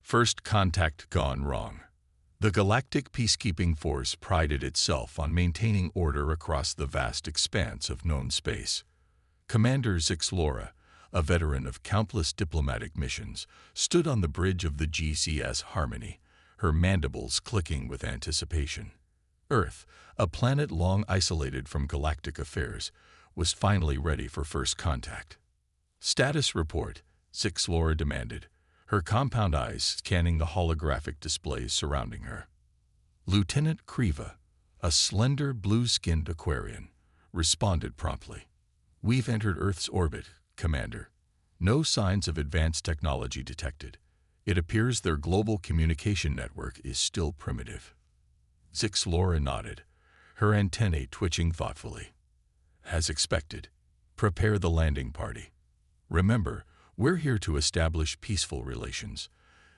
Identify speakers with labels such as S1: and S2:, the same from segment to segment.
S1: First contact gone wrong. The Galactic Peacekeeping Force prided itself on maintaining order across the vast expanse of known space. Commander Zixlora, a veteran of countless diplomatic missions, stood on the bridge of the GCS Harmony, her mandibles clicking with anticipation. Earth, a planet long isolated from galactic affairs, was finally ready for first contact. "Status report," Zixlora demanded, her compound eyes scanning the holographic displays surrounding her. Lieutenant Kriva, a slender blue-skinned Aquarian, responded promptly. "We've entered Earth's orbit, Commander. No signs of advanced technology detected. It appears their global communication network is still primitive." Zixlora nodded, her antennae twitching thoughtfully. "As expected, prepare the landing party. Remember, we're here to establish peaceful relations.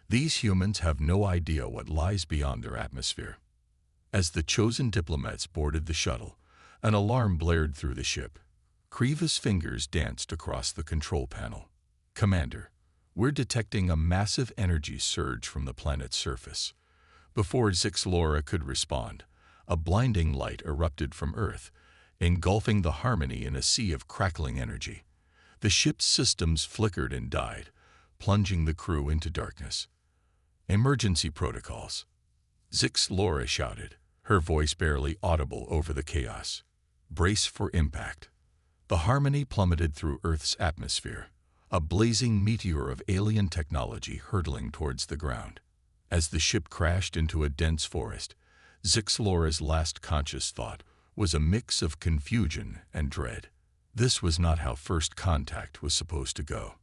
S1: These humans have no idea what lies beyond their atmosphere." As the chosen diplomats boarded the shuttle, an alarm blared through the ship. Kriva's fingers danced across the control panel. "Commander, we're detecting a massive energy surge from the planet's surface." Before Zixlora could respond, a blinding light erupted from Earth, engulfing the Harmony in a sea of crackling energy. The ship's systems flickered and died, plunging the crew into darkness. "Emergency protocols," Zixlora shouted, her voice barely audible over the chaos. "Brace for impact." The Harmony plummeted through Earth's atmosphere, a blazing meteor of alien technology hurtling towards the ground. As the ship crashed into a dense forest, Zixlora's last conscious thought was a mix of confusion and dread. This was not how first contact was supposed to go.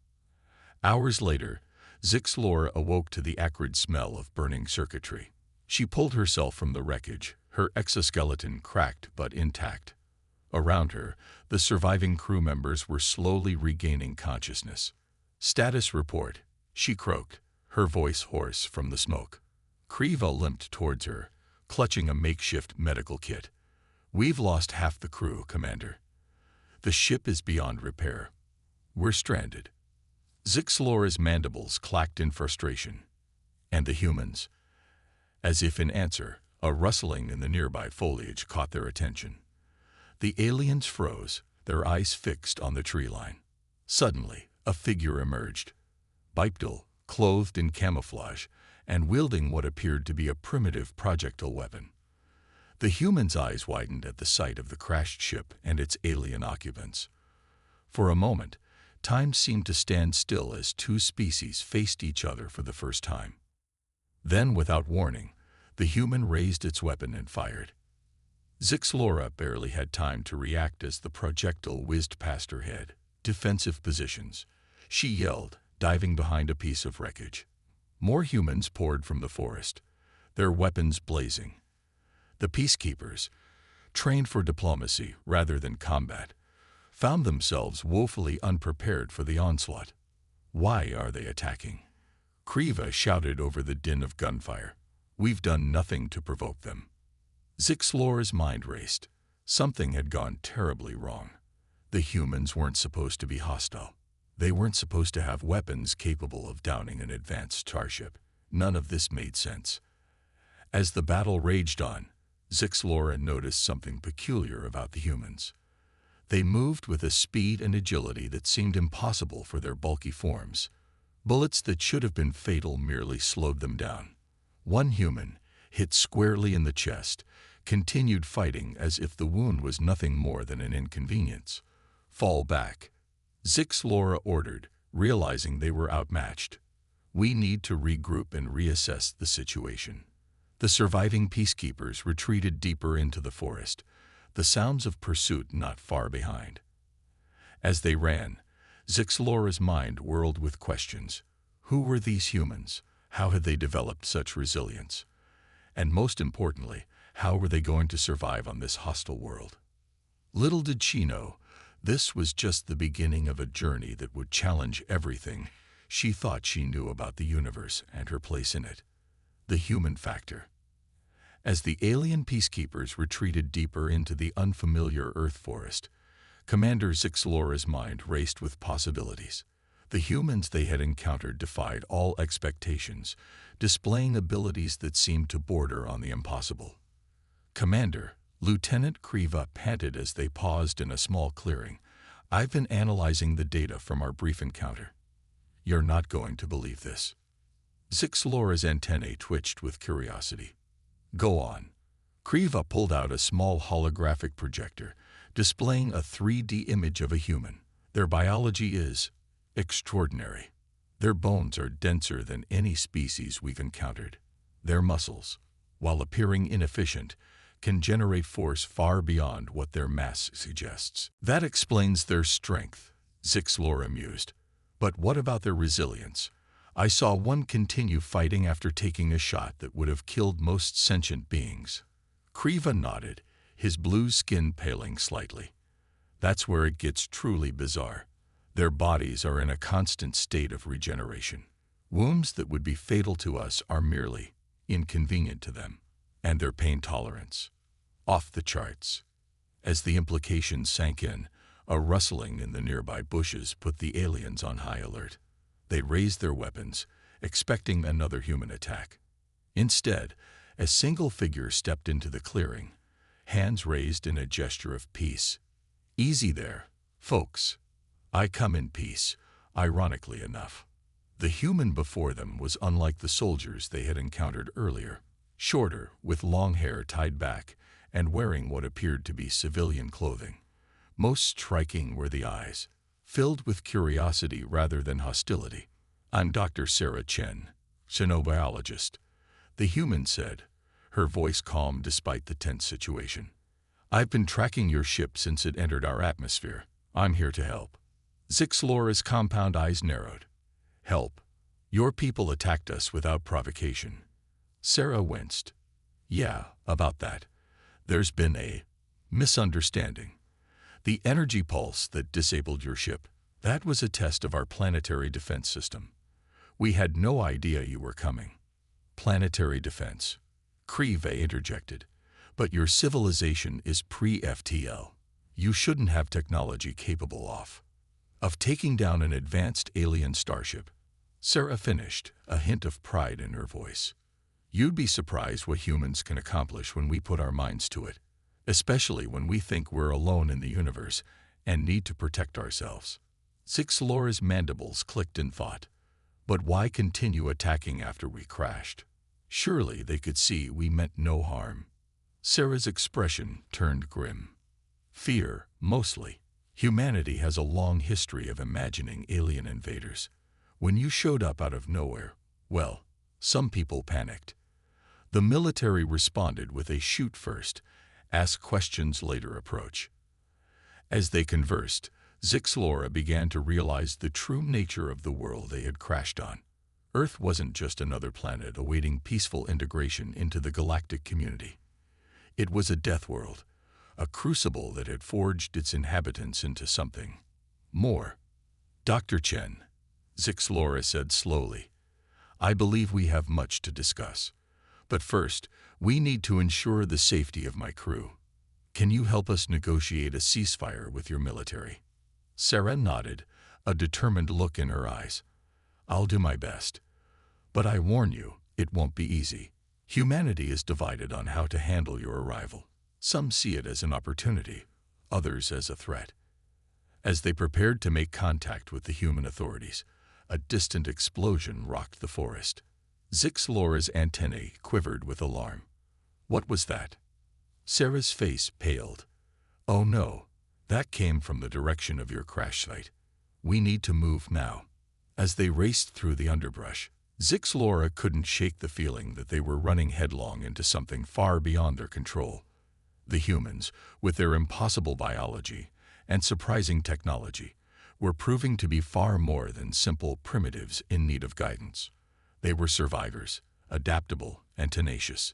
S1: Hours later, Zixlora awoke to the acrid smell of burning circuitry. She pulled herself from the wreckage, her exoskeleton cracked but intact. Around her, the surviving crew members were slowly regaining consciousness. "Status report," she croaked, her voice hoarse from the smoke. Kriva limped towards her, clutching a makeshift medical kit. "We've lost half the crew, Commander. The ship is beyond repair. We're stranded." Zixlora's mandibles clacked in frustration. "And the humans?" As if in answer, a rustling in the nearby foliage caught their attention. The aliens froze, their eyes fixed on the tree line. Suddenly, a figure emerged. Bipedal, clothed in camouflage, and wielding what appeared to be a primitive projectile weapon. The humans' eyes widened at the sight of the crashed ship and its alien occupants. For a moment, time seemed to stand still as two species faced each other for the first time. Then, without warning, the human raised its weapon and fired. Zixlora barely had time to react as the projectile whizzed past her head. "Defensive positions," she yelled, diving behind a piece of wreckage. More humans poured from the forest, their weapons blazing. The peacekeepers, trained for diplomacy rather than combat, found themselves woefully unprepared for the onslaught. "Why are they attacking?" Kriva shouted over the din of gunfire. "We've done nothing to provoke them." Zixlora's mind raced. Something had gone terribly wrong. The humans weren't supposed to be hostile. They weren't supposed to have weapons capable of downing an advanced starship. None of this made sense. As the battle raged on, Zixlora noticed something peculiar about the humans. They moved with a speed and agility that seemed impossible for their bulky forms. Bullets that should have been fatal merely slowed them down. One human, hit squarely in the chest, continued fighting as if the wound was nothing more than an inconvenience. "Fall back," Zixlora ordered, realizing they were outmatched. "We need to regroup and reassess the situation." The surviving peacekeepers retreated deeper into the forest, the sounds of pursuit not far behind. As they ran, Zixlora's mind whirled with questions. Who were these humans? How had they developed such resilience? And most importantly, how were they going to survive on this hostile world? Little did she know, this was just the beginning of a journey that would challenge everything she thought she knew about the universe and her place in it. The human factor. As the alien peacekeepers retreated deeper into the unfamiliar Earth forest, Commander Zixlora's mind raced with possibilities. The humans they had encountered defied all expectations, displaying abilities that seemed to border on the impossible. "Commander," Lieutenant Kriva panted as they paused in a small clearing, "I've been analyzing the data from our brief encounter. You're not going to believe this." Zixlora's antennae twitched with curiosity. "Go on." Kriva pulled out a small holographic projector, displaying a 3D image of a human. "Their biology is extraordinary. Their bones are denser than any species we've encountered. Their muscles, while appearing inefficient, can generate force far beyond what their mass suggests. That explains their strength," Zixlora mused. "But what about their resilience? I saw one continue fighting after taking a shot that would have killed most sentient beings." Kriva nodded, his blue skin paling slightly. "That's where it gets truly bizarre. Their bodies are in a constant state of regeneration. Wounds that would be fatal to us are merely inconvenient to them. And their pain tolerance, off the charts." As the implications sank in, a rustling in the nearby bushes put the aliens on high alert. They raised their weapons, expecting another human attack. Instead, a single figure stepped into the clearing, hands raised in a gesture of peace. "Easy there, folks. I come in peace," ironically enough. The human before them was unlike the soldiers they had encountered earlier. Shorter, with long hair tied back, and wearing what appeared to be civilian clothing. Most striking were the eyes, filled with curiosity rather than hostility. "I'm Dr. Sarah Chen, xenobiologist," the human said, her voice calm despite the tense situation. "I've been tracking your ship since it entered our atmosphere. I'm here to help." Zixlora's compound eyes narrowed. "Help? Your people attacked us without provocation." Sarah winced. "Yeah, about that. There's been a misunderstanding. The energy pulse that disabled your ship, that was a test of our planetary defense system. We had no idea you were coming." "Planetary defense," Krive interjected. "But your civilization is pre-FTL. You shouldn't have technology capable of taking down an advanced alien starship." Sarah finished, a hint of pride in her voice. "You'd be surprised what humans can accomplish when we put our minds to it, especially when we think we're alone in the universe and need to protect ourselves." Zixlora's mandibles clicked in thought. But why continue attacking after we crashed? Surely they could see we meant no harm. Sarah's expression turned grim. "Fear, mostly. Humanity has a long history of imagining alien invaders. When you showed up out of nowhere, well, some people panicked. The military responded with a shoot first, ask questions later approach." As they conversed, Zixlora began to realize the true nature of the world they had crashed on. Earth wasn't just another planet awaiting peaceful integration into the galactic community. It was a death world, a crucible that had forged its inhabitants into something more. "Dr. Chen," Zixlora said slowly, "I believe we have much to discuss. But first, we need to ensure the safety of my crew. Can you help us negotiate a ceasefire with your military?" Sarah nodded, a determined look in her eyes. "I'll do my best. But I warn you, it won't be easy. Humanity is divided on how to handle your arrival. Some see it as an opportunity, others as a threat." As they prepared to make contact with the human authorities, a distant explosion rocked the forest. Zixlora's antennae quivered with alarm. "What was that?" Sarah's face paled. "Oh no, that came from the direction of your crash site. We need to move now." As they raced through the underbrush, Zixlora couldn't shake the feeling that they were running headlong into something far beyond their control. The humans, with their impossible biology and surprising technology, were proving to be far more than simple primitives in need of guidance. They were survivors, adaptable and tenacious.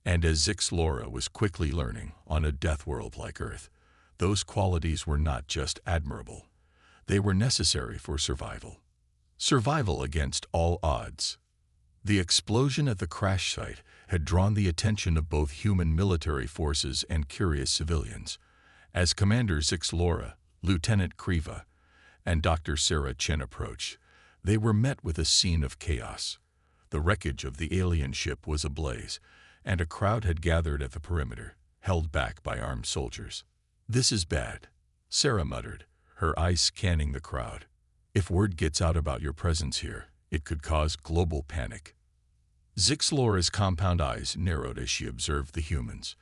S1: And as Zixlora was quickly learning, on a death world like Earth, those qualities were not just admirable. They were necessary for survival. Survival against all odds. The explosion at the crash site had drawn the attention of both human military forces and curious civilians. As Commander Zixlora, Lieutenant Kriva, and Dr. Sarah Chen approached, they were met with a scene of chaos. The wreckage of the alien ship was ablaze, and a crowd had gathered at the perimeter, held back by armed soldiers. "This is bad," Sarah muttered, her eyes scanning the crowd. "If word gets out about your presence here, it could cause global panic." Zixlora's compound eyes narrowed as she observed the humans.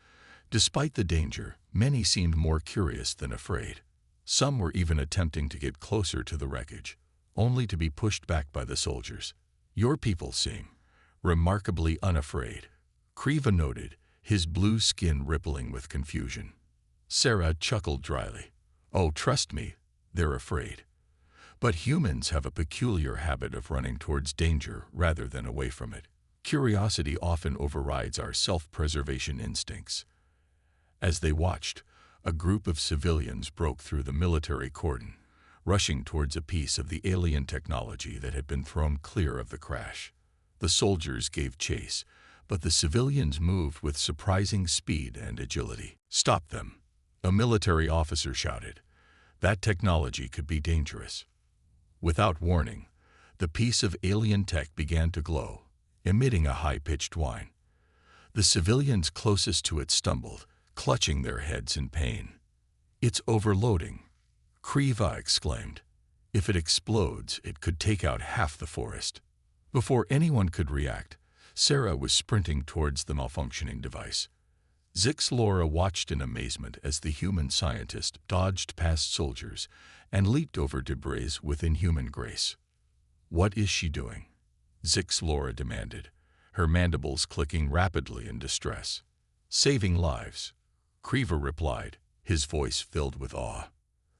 S1: Despite the danger, many seemed more curious than afraid. Some were even attempting to get closer to the wreckage, only to be pushed back by the soldiers. "Your people seem remarkably unafraid," Kriva noted, his blue skin rippling with confusion. Sarah chuckled dryly. "Oh, trust me, they're afraid. But humans have a peculiar habit of running towards danger rather than away from it. Curiosity often overrides our self-preservation instincts." As they watched, a group of civilians broke through the military cordon, rushing towards a piece of the alien technology that had been thrown clear of the crash. The soldiers gave chase, but the civilians moved with surprising speed and agility. "Stop them," a military officer shouted. "That technology could be dangerous." Without warning, the piece of alien tech began to glow, emitting a high-pitched whine. The civilians closest to it stumbled, clutching their heads in pain. "It's overloading," Kriva exclaimed. "If it explodes, it could take out half the forest." Before anyone could react, Sarah was sprinting towards the malfunctioning device. Zixlora watched in amazement as the human scientist dodged past soldiers and leaped over debris with inhuman grace. "What is she doing?" Zixlora demanded, her mandibles clicking rapidly in distress. "Saving lives," Kriva replied, his voice filled with awe.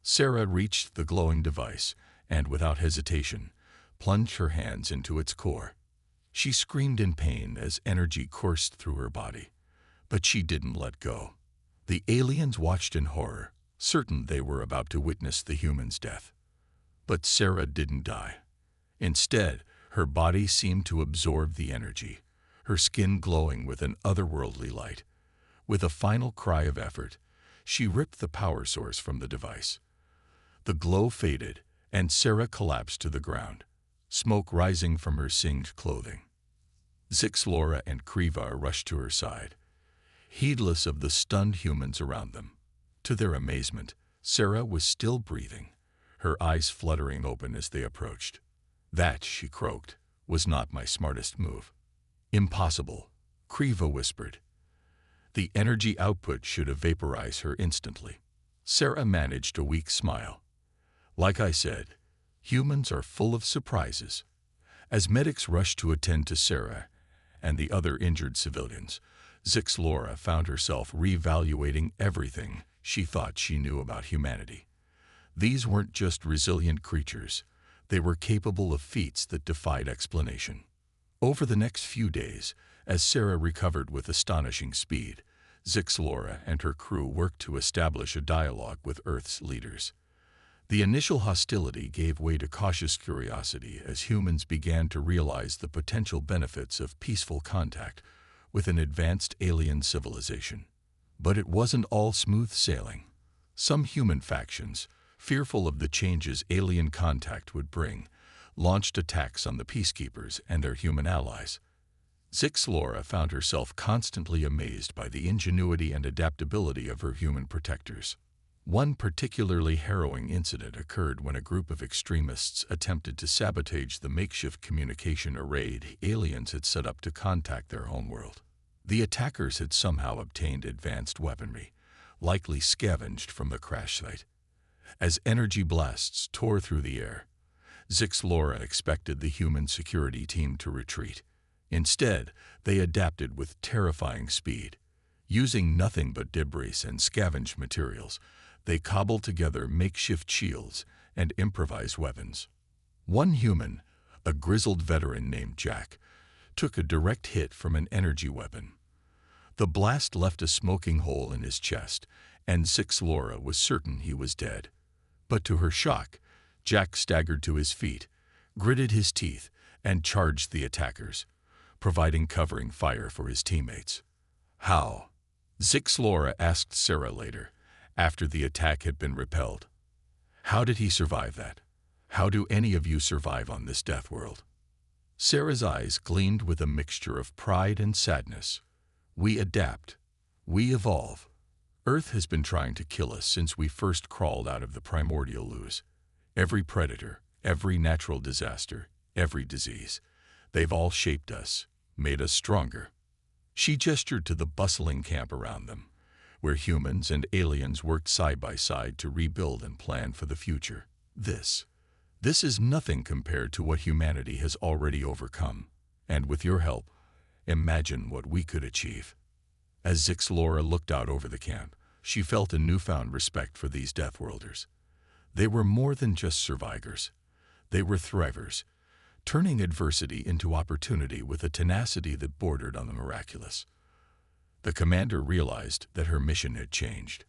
S1: Sarah reached the glowing device and, without hesitation, plunged her hands into its core. She screamed in pain as energy coursed through her body, but she didn't let go. The aliens watched in horror, certain they were about to witness the human's death. But Sarah didn't die. Instead, her body seemed to absorb the energy, her skin glowing with an otherworldly light. With a final cry of effort, she ripped the power source from the device. The glow faded, and Sarah collapsed to the ground, smoke rising from her singed clothing. Zixlora and Kriva rushed to her side, heedless of the stunned humans around them. To their amazement, Sarah was still breathing, her eyes fluttering open as they approached. "That," she croaked, "was not my smartest move." "Impossible," Kriva whispered. "The energy output should have vaporized her instantly." Sarah managed a weak smile. "Like I said, humans are full of surprises." As medics rushed to attend to Sarah and the other injured civilians, Zixlora found herself reevaluating everything she thought she knew about humanity. These weren't just resilient creatures, they were capable of feats that defied explanation. Over the next few days, as Sarah recovered with astonishing speed, Zixlora and her crew worked to establish a dialogue with Earth's leaders. The initial hostility gave way to cautious curiosity as humans began to realize the potential benefits of peaceful contact with an advanced alien civilization. But it wasn't all smooth sailing. Some human factions, fearful of the changes alien contact would bring, launched attacks on the peacekeepers and their human allies. Zixlora found herself constantly amazed by the ingenuity and adaptability of her human protectors. One particularly harrowing incident occurred when a group of extremists attempted to sabotage the makeshift communication array aliens had set up to contact their homeworld. The attackers had somehow obtained advanced weaponry, likely scavenged from the crash site. As energy blasts tore through the air, Zixlora expected the human security team to retreat. Instead, they adapted with terrifying speed. Using nothing but debris and scavenged materials, they cobbled together makeshift shields and improvised weapons. One human, a grizzled veteran named Jack, took a direct hit from an energy weapon. The blast left a smoking hole in his chest, and Zixlora was certain he was dead. But to her shock, Jack staggered to his feet, gritted his teeth, and charged the attackers, providing covering fire for his teammates. "How?" Zixlora asked Sarah later, after the attack had been repelled. "How did he survive that?" How do any of you survive on this death world? Sarah's eyes gleamed with a mixture of pride and sadness. We adapt. We evolve. Earth has been trying to kill us since we first crawled out of the primordial ooze. Every predator, every natural disaster, every disease, they've all shaped us, made us stronger. She gestured to the bustling camp around them, where humans and aliens worked side by side to rebuild and plan for the future. This is nothing compared to what humanity has already overcome, and with your help, imagine what we could achieve. As Zixlora looked out over the camp, she felt a newfound respect for these Deathworlders. They were more than just survivors. They were thrivers, turning adversity into opportunity with a tenacity that bordered on the miraculous. The commander realized that her mission had changed.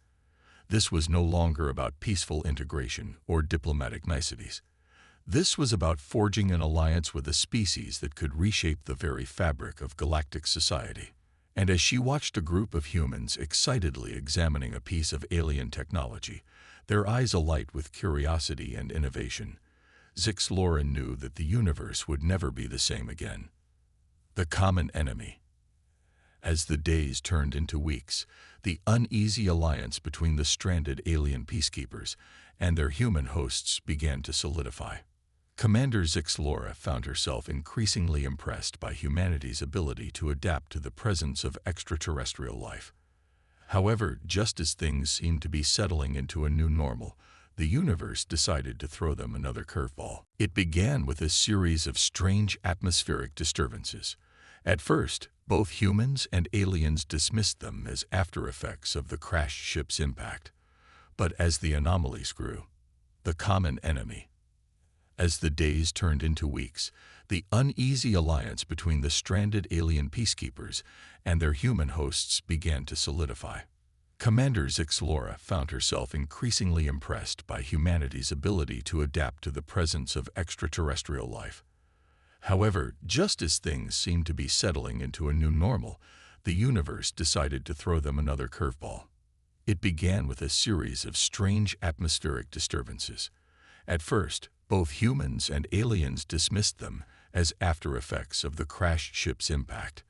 S1: This was no longer about peaceful integration or diplomatic niceties. This was about forging an alliance with a species that could reshape the very fabric of galactic society. And as she watched a group of humans excitedly examining a piece of alien technology, their eyes alight with curiosity and innovation, Zixlora knew that the universe would never be the same again. The common enemy. As the days turned into weeks, the uneasy alliance between the stranded alien peacekeepers and their human hosts began to solidify. Commander Zixlora found herself increasingly impressed by humanity's ability to adapt to the presence of extraterrestrial life. However, just as things seemed to be settling into a new normal, the universe decided to throw them another curveball. It began with a series of strange atmospheric disturbances. At first, both humans and aliens dismissed them as after-effects of the crashed ship's impact. But as the anomalies grew, the common enemy. As the days turned into weeks, the uneasy alliance between the stranded alien peacekeepers and their human hosts began to solidify. Commander Zixlora found herself increasingly impressed by humanity's ability to adapt to the presence of extraterrestrial life. However, just as things seemed to be settling into a new normal, the universe decided to throw them another curveball. It began with a series of strange atmospheric disturbances. At first, both humans and aliens dismissed them as after-effects of the crashed ship's impact.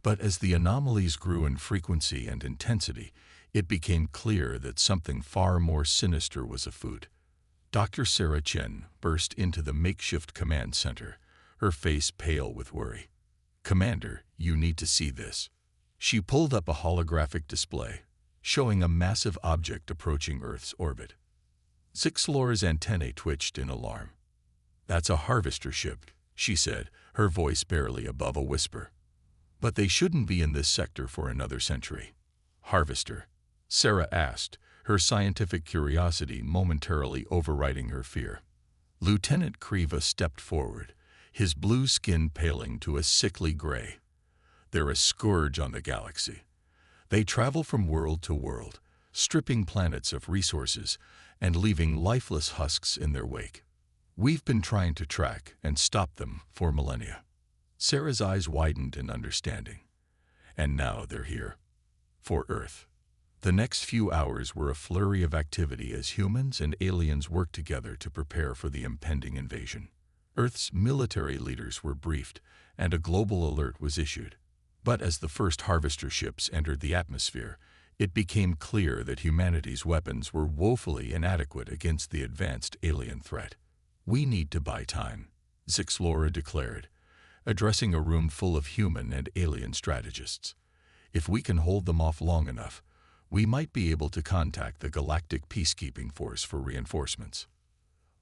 S1: But as the anomalies grew in frequency and intensity, it became clear that something far more sinister was afoot. Dr. Sarah Chen burst into the makeshift command center, her face pale with worry. "Commander, you need to see this." She pulled up a holographic display, showing a massive object approaching Earth's orbit. Zixlora's antennae twitched in alarm. "That's a harvester ship," she said, her voice barely above a whisper. "But they shouldn't be in this sector for another century." "Harvester?" Sarah asked, her scientific curiosity momentarily overriding her fear. Lieutenant Kriva stepped forward, his blue skin paling to a sickly gray. "They're a scourge on the galaxy. They travel from world to world, stripping planets of resources and leaving lifeless husks in their wake. We've been trying to track and stop them for millennia." Sarah's eyes widened in understanding. "And now they're here. For Earth." The next few hours were a flurry of activity as humans and aliens worked together to prepare for the impending invasion. Earth's military leaders were briefed, and a global alert was issued. But as the first harvester ships entered the atmosphere, it became clear that humanity's weapons were woefully inadequate against the advanced alien threat. "We need to buy time," Zixlora declared, addressing a room full of human and alien strategists. "If we can hold them off long enough, we might be able to contact the Galactic Peacekeeping Force for reinforcements."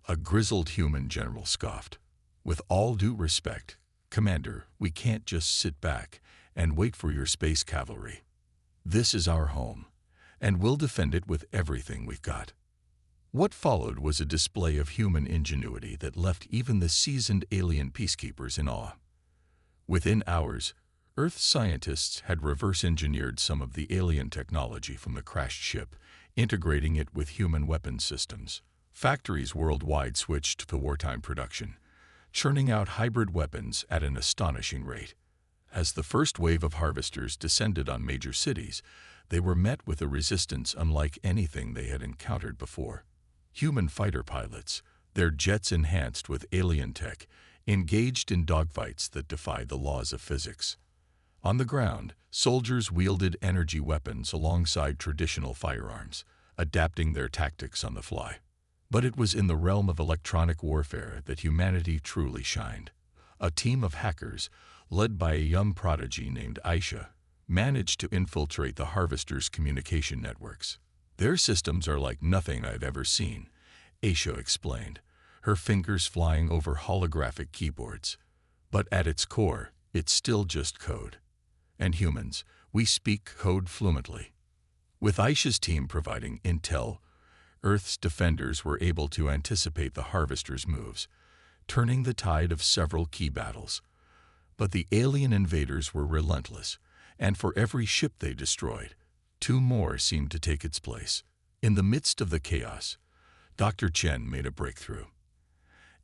S1: A grizzled human general scoffed. "With all due respect, Commander, we can't just sit back and wait for your space cavalry. This is our home, and we'll defend it with everything we've got." What followed was a display of human ingenuity that left even the seasoned alien peacekeepers in awe. Within hours, Earth scientists had reverse-engineered some of the alien technology from the crashed ship, integrating it with human weapons systems. Factories worldwide switched to wartime production, churning out hybrid weapons at an astonishing rate. As the first wave of harvesters descended on major cities, they were met with a resistance unlike anything they had encountered before. Human fighter pilots, their jets enhanced with alien tech, engaged in dogfights that defied the laws of physics. On the ground, soldiers wielded energy weapons alongside traditional firearms, adapting their tactics on the fly. But it was in the realm of electronic warfare that humanity truly shined. A team of hackers, led by a young prodigy named Aisha, managed to infiltrate the Harvester's communication networks. "Their systems are like nothing I've ever seen," Aisha explained, her fingers flying over holographic keyboards. "But at its core, it's still just code. And humans, we speak code fluently." With Aisha's team providing intel, Earth's defenders were able to anticipate the Harvester's moves, turning the tide of several key battles. But the alien invaders were relentless, and for every ship they destroyed, 2 more seemed to take its place. In the midst of the chaos, Dr. Chen made a breakthrough.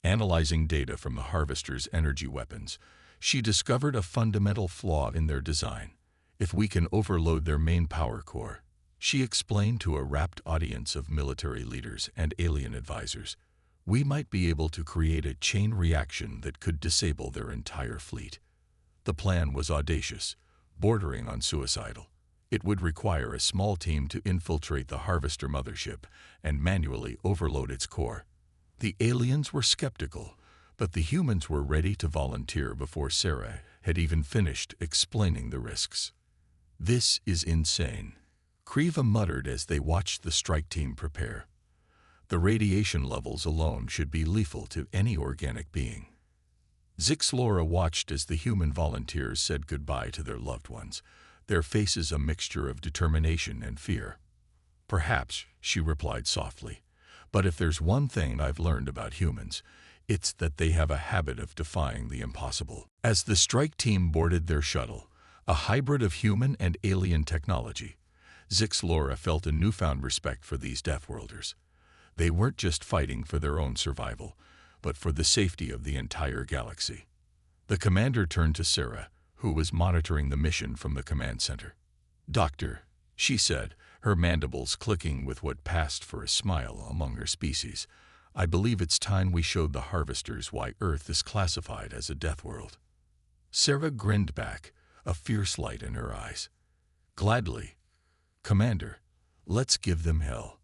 S1: Analyzing data from the Harvester's energy weapons, she discovered a fundamental flaw in their design. "If we can overload their main power core," she explained to a rapt audience of military leaders and alien advisors, "we might be able to create a chain reaction that could disable their entire fleet." The plan was audacious, bordering on suicidal. It would require a small team to infiltrate the Harvester mothership and manually overload its core. The aliens were skeptical, but the humans were ready to volunteer before Sarah had even finished explaining the risks. "This is insane," Kriva muttered as they watched the strike team prepare. "The radiation levels alone should be lethal to any organic being." Zixlora watched as the human volunteers said goodbye to their loved ones, their faces a mixture of determination and fear. "Perhaps," she replied softly, "but if there's one thing I've learned about humans, it's that they have a habit of defying the impossible." As the strike team boarded their shuttle, a hybrid of human and alien technology, Zixlora felt a newfound respect for these Deathworlders. They weren't just fighting for their own survival, but for the safety of the entire galaxy. The commander turned to Sarah, who was monitoring the mission from the command center. "Doctor," she said, her mandibles clicking with what passed for a smile among her species, "I believe it's time we showed the Harvesters why Earth is classified as a death world." Sarah grinned back, a fierce light in her eyes. "Gladly. Commander, let's give them hell."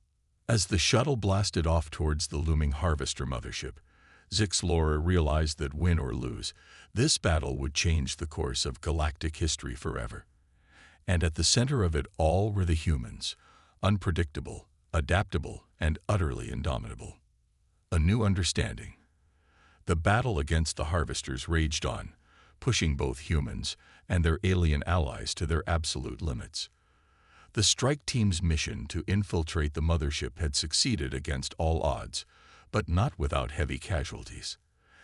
S1: As the shuttle blasted off towards the looming Harvester mothership, Zixlora realized that win or lose, this battle would change the course of galactic history forever. And at the center of it all were the humans, unpredictable, adaptable, and utterly indomitable. A new understanding. The battle against the Harvesters raged on, pushing both humans and their alien allies to their absolute limits. The strike team's mission to infiltrate the mothership had succeeded against all odds, but not without heavy casualties.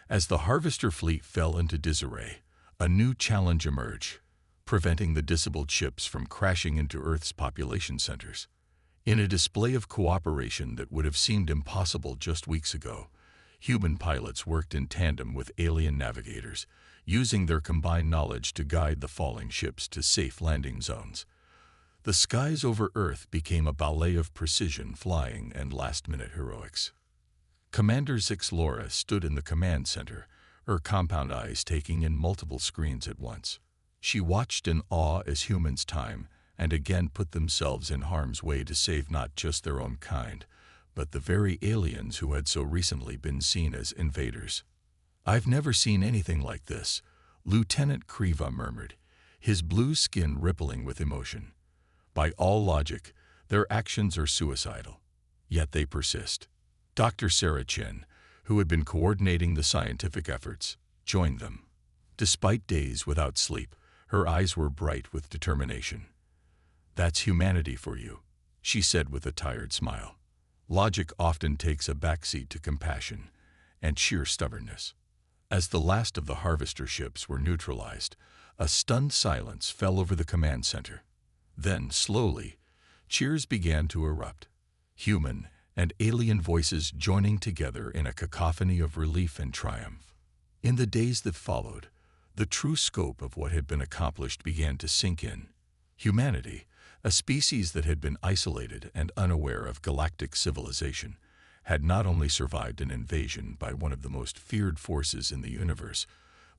S1: As the Harvester fleet fell into disarray, a new challenge emerged, preventing the disabled ships from crashing into Earth's population centers. In a display of cooperation that would have seemed impossible just weeks ago, human pilots worked in tandem with alien navigators, using their combined knowledge to guide the falling ships to safe landing zones. The skies over Earth became a ballet of precision flying and last-minute heroics. Commander Zixlora stood in the command center, her compound eyes taking in multiple screens at once. She watched in awe as humans time and again put themselves in harm's way to save not just their own kind, but the very aliens who had so recently been seen as invaders. "I've never seen anything like this," Lieutenant Kriva murmured, his blue skin rippling with emotion. "By all logic, their actions are suicidal, yet they persist." Dr. Sarah Chen, who had been coordinating the scientific efforts, joined them. Despite days without sleep, her eyes were bright with determination. "That's humanity for you," she said with a tired smile. "Logic often takes a backseat to compassion and sheer stubbornness." As the last of the Harvester ships were neutralized, a stunned silence fell over the command center. Then, slowly, cheers began to erupt, human and alien voices joining together in a cacophony of relief and triumph. In the days that followed, the true scope of what had been accomplished began to sink in. Humanity, a species that had been isolated and unaware of galactic civilization, had not only survived an invasion by one of the most feared forces in the universe,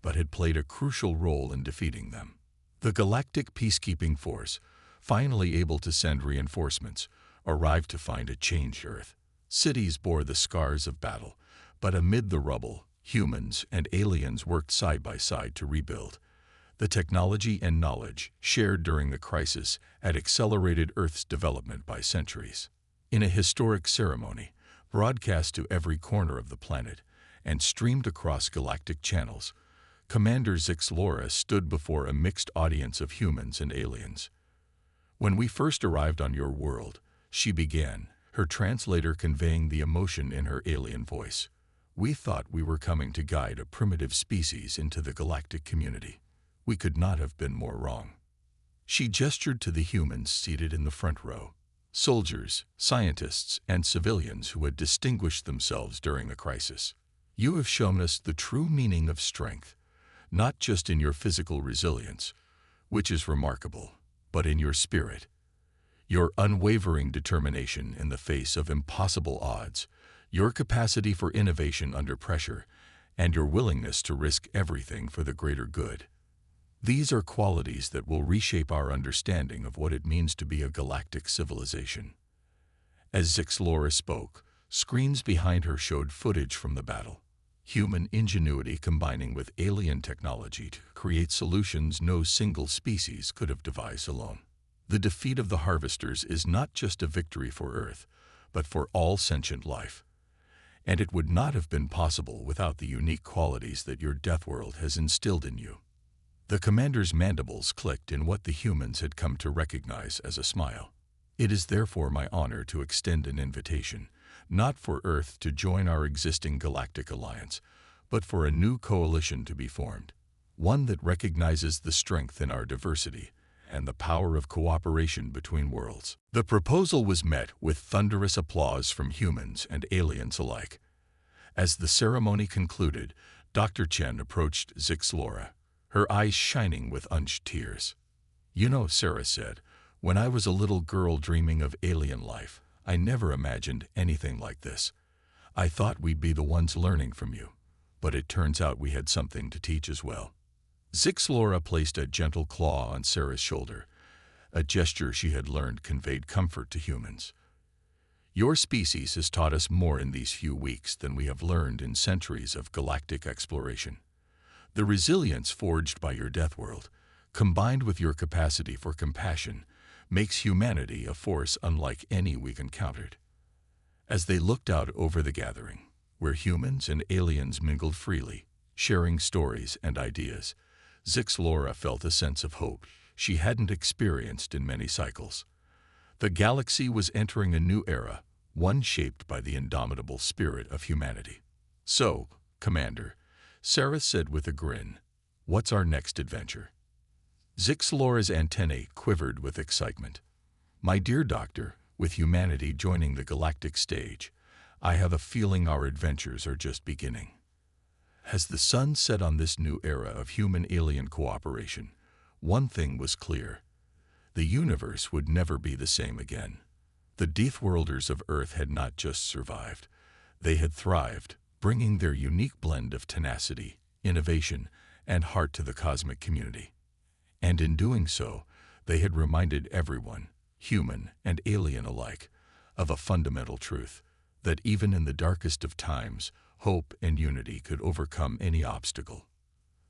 S1: but had played a crucial role in defeating them. The Galactic Peacekeeping Force, finally able to send reinforcements, arrived to find a changed Earth. Cities bore the scars of battle, but amid the rubble, humans and aliens worked side by side to rebuild. The technology and knowledge shared during the crisis had accelerated Earth's development by centuries. In a historic ceremony, broadcast to every corner of the planet and streamed across galactic channels, Commander Zixlora stood before a mixed audience of humans and aliens. "When we first arrived on your world," she began, her translator conveying the emotion in her alien voice, "we thought we were coming to guide a primitive species into the galactic community. We could not have been more wrong." She gestured to the humans seated in the front row, soldiers, scientists, and civilians who had distinguished themselves during the crisis. "You have shown us the true meaning of strength, not just in your physical resilience, which is remarkable, but in your spirit. Your unwavering determination in the face of impossible odds, your capacity for innovation under pressure, and your willingness to risk everything for the greater good. These are qualities that will reshape our understanding of what it means to be a galactic civilization." As Zixlora spoke, screens behind her showed footage from the battle. Human ingenuity combining with alien technology to create solutions no single species could have devised alone. The defeat of the Harvesters is not just a victory for Earth, but for all sentient life. And it would not have been possible without the unique qualities that your Deathworld has instilled in you. The commander's mandibles clicked in what the humans had come to recognize as a smile. "It is therefore my honor to extend an invitation, not for Earth to join our existing galactic alliance, but for a new coalition to be formed, one that recognizes the strength in our diversity and the power of cooperation between worlds." The proposal was met with thunderous applause from humans and aliens alike. As the ceremony concluded, Dr. Chen approached Zixlora, her eyes shining with unshed tears. "You know," Sarah said, "when I was a little girl dreaming of alien life, I never imagined anything like this. I thought we'd be the ones learning from you, but it turns out we had something to teach as well." Zixlora placed a gentle claw on Sarah's shoulder. A gesture she had learned conveyed comfort to humans. "Your species has taught us more in these few weeks than we have learned in centuries of galactic exploration. The resilience forged by your Deathworld, combined with your capacity for compassion, makes humanity a force unlike any we've encountered." As they looked out over the gathering, where humans and aliens mingled freely, sharing stories and ideas, Zixlora felt a sense of hope she hadn't experienced in many cycles. The galaxy was entering a new era, one shaped by the indomitable spirit of humanity. "So, Commander," Sarah said with a grin, "what's our next adventure?" Zixlora's antennae quivered with excitement. "My dear Doctor, with humanity joining the galactic stage, I have a feeling our adventures are just beginning." As the sun set on this new era of human-alien cooperation, one thing was clear: the universe would never be the same again. The Deathworlders of Earth had not just survived, they had thrived, bringing their unique blend of tenacity, innovation, and heart to the cosmic community. And in doing so, they had reminded everyone, human and alien alike, of a fundamental truth, that even in the darkest of times, hope and unity could overcome any obstacle.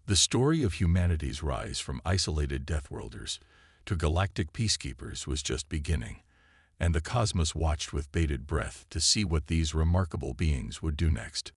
S1: The story of humanity's rise from isolated Deathworlders to galactic peacekeepers was just beginning, and the cosmos watched with bated breath to see what these remarkable beings would do next.